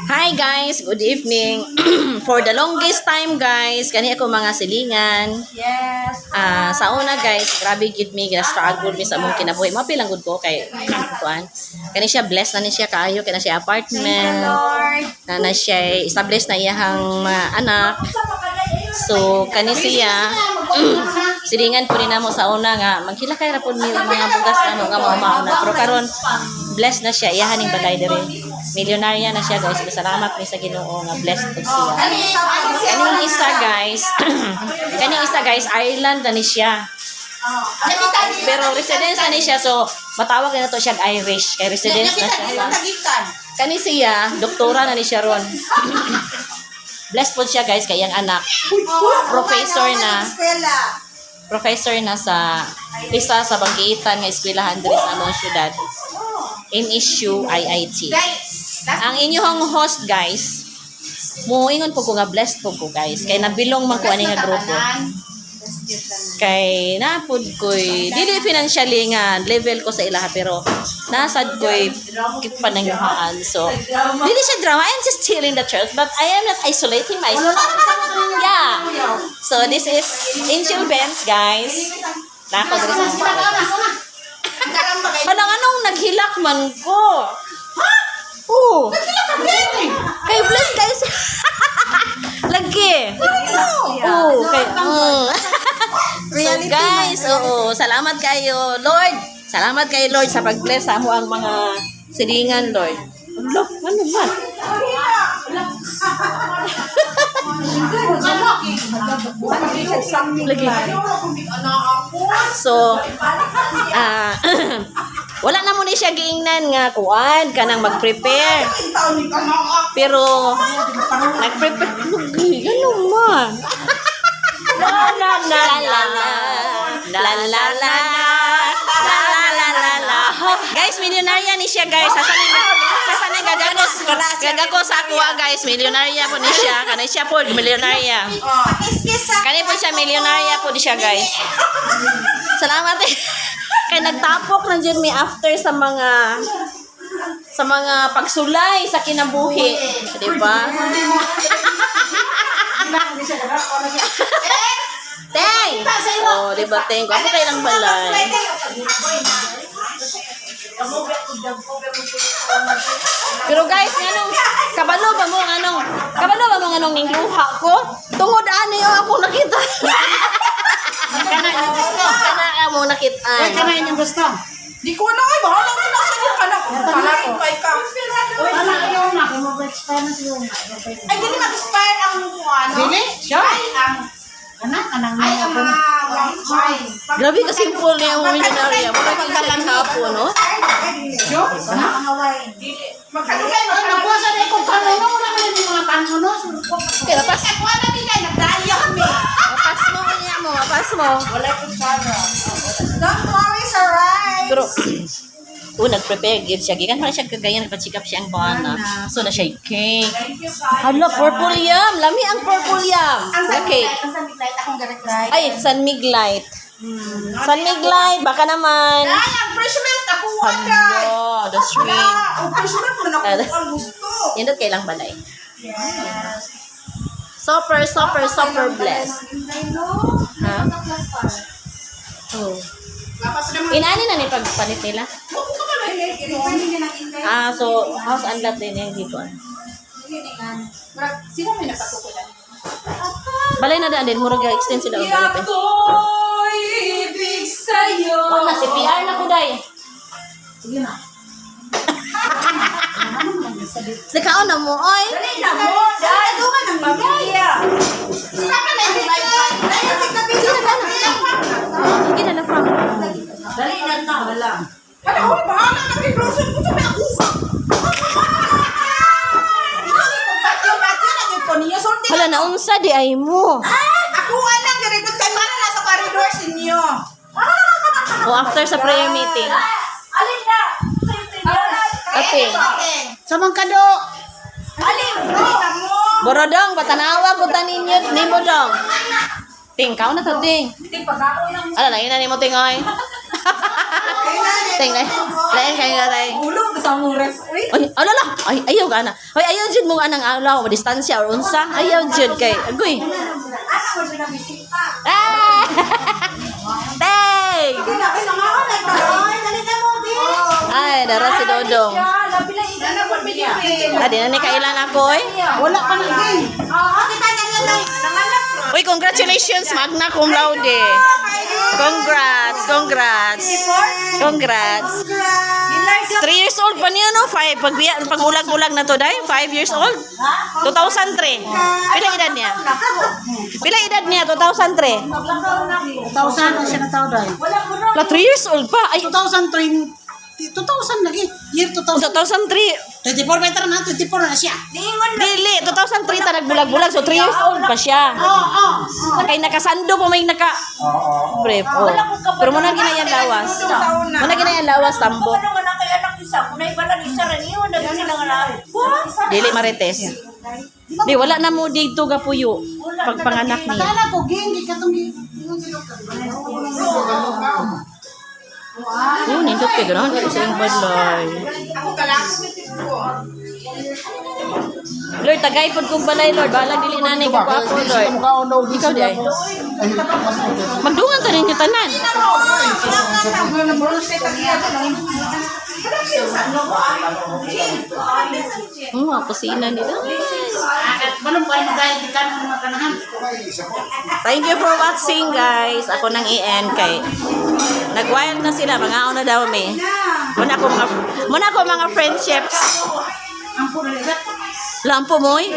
Hi guys, good evening. For the longest time guys, kani ako mga silingan. Yes. Sa una guys, grabe gid mi gina-struggle mi sa among kinabuhi. Mapilang gud ko kay kuan. Kani siya blessed na ni siya kaayo kay na siya apartment. Lord. Na siya established na iyahang mga anak. So kani siya silingan po rin namo sa una nga maghilakay ra pud mi mga bugas namo nga mao na. Pero karon blessed na siya iyahan ning balay diri. Milyonarya na siya guys. Salamat mi sa Ginoo nga blessed po siya. Kaning isa guys, Ireland na ni siya. Pero residence na ni siya, so matawag na to siya Irish. Kay residence na siya. Kani siya, doktora na ni siya ron. Blessed po siya guys, kay ang anak. Professor na sa isa sa banggitan nga eskwelahan diri sa among syudad. MSU IIT. Ang inyong host guys, muingon po ko nga blessed po ko guys. Kay nabilong man ko ani nga grupo. Kay napud ko'y dili financially nga level ko sa ilaha pero nasad ko'y panangyuhaan. So dili siya drama. I'm just telling the truth but I am not isolating myself. Yeah. So this is Angel Benz guys. Nako diri sa anong naghilak man ko. Oh. Kay bless guys. Lagi. Oh, kay So guys, salamat kayo, Lord. Salamat kayo, Lord, sa pag-bless sa amo ang mga silingan, Lord. Look, ano ba? Lagi. So, wala na mo ni siya giingnan nga kuan kanang mag-prepare. Pero nag-prepare ganun man. La la la la la la la la la. Guys, milyonarya ni siya guys. Sasanay gagakos sa kuha guys. Milyonarya po ni siya. Kanay siya po milyonarya. Kanay po siya milyonarya po ni siya guys. Salamat eh. Kaya nagtapok na dyan may after sa mga pagsulay sa kinabuhi. Diba? Teng! Oh, diba, Teng? Ako kayo lang balay. Pero guys, kabalo ba mo anong ningluha ko? Tungod ani ako nakita. Kana mo nakita. Kana yung gusto. Di ko na ay bahala na sa iyo kana ko. Kana ko. Oy, ana ayo na ko mag-expire na siya. Ay dili mag-expire ang ano. Dili? Siya ang kanang grabe ka simple niya mo milyonarya. Mura kang kalang hapo, no? Yo, kanang Hawaii. Magkalugay mo. Nagpusa na ikong kanuno. Wala ka yung mga kanuno. Kaya pas. Wala nila. Nagdaya kami. Mapas mo kanya mo. Mapas mo. Wala yung sana. Don't worry, it's alright. Pero, nag-prepare gid siya. Gikan pa siya kagayan. Nagpa-check up siya ang bana. So, na siya cake. Hala, purple yam. Lami ang purple yam. Ang cake. Ang San Miglite akong direct. Ay, San Miglite. San Miglite. Baka naman. Ay, ang fresh milk. Ako wala. Hala, the sweet. Ang fresh milk man ako ang gusto. Yun kailang balay. Super blessed. Ha? Oh. Inani na ni pagpalit nila? So, house and lot din yung dito. Sino may napatukulan? Balay na daan din. Murag extend sila. Ako'y ibig sa'yo. Huwag na, CPR na ko, day. Sige na. Sikaw na mo, oy. Dali na mo. Dali duman ang pamilya. Saka na yung live. Dali sa gabi. Sige na from. Dali na na. Wala. Hala, oh, bahala na kay Rosen. Kung sabi ako. Hala, naunsa di ay mo. Ako alang. Direct kay para na sa corridor sinyo. O after sa prayer meeting. Alin na. Okay. Samang kado. Alin mo. Borodong, patanawa po taninyo. Nimo dong. Ting, kao na to, ting. Ting, pag ako lang. Ala, nangina ni mo, ting, oy. Tingnan. Lain kayo tayo. Ulo, kasama mo res. Ay, alala. Ay, ayaw ka na. Ay, ayaw dyan mo anang alaw, distansya or unsa. Ayaw dyan kay. Agoy. Ah! Teng! Ay, dara si Dodong. Adi na ni kailan ako eh. Wala pa na din. Uy, congratulations, magna cum laude. Congrats, congrats. Congrats. 3 years old pa niya, no? 5. Pag ulag-ulag na to, day? 5 years old? 2003. Pila edad niya? Pila edad niya? 2003. 2,000 na siya na tao dahil. La, 3 years old pa. Ay, 2003, 2000 lagi. Year 2000. 2003. 24 meter na, 24 na siya. Dili, 2003 ta nagbulag-bulag. So, 3 years old pa siya. Kay nakasando pa may naka... Prep, oh. Pero muna ginayan lawas. Muna ginayan lawas, tambo. Dili marites. Di, wala na mo dito gapuyo. Pagpanganak niya. Kala ko, gengi ka itong Oh, nindot ka gano'n. Ito sa iyong balay. Lord, tagay po kong balay, Lord. Balang dili na ni ko pa ako, Lord. Ikaw di ay. Magdungan ta ninyo tanan. Mga kusina nila. Manong pa yung dahil di ka ng mga kanahan. Thank you for watching, guys. Ako nang i-end kay nag-wild na sila. Mga na daw me. Muna ko mga friendships. Ang puro na Lampo mo eh.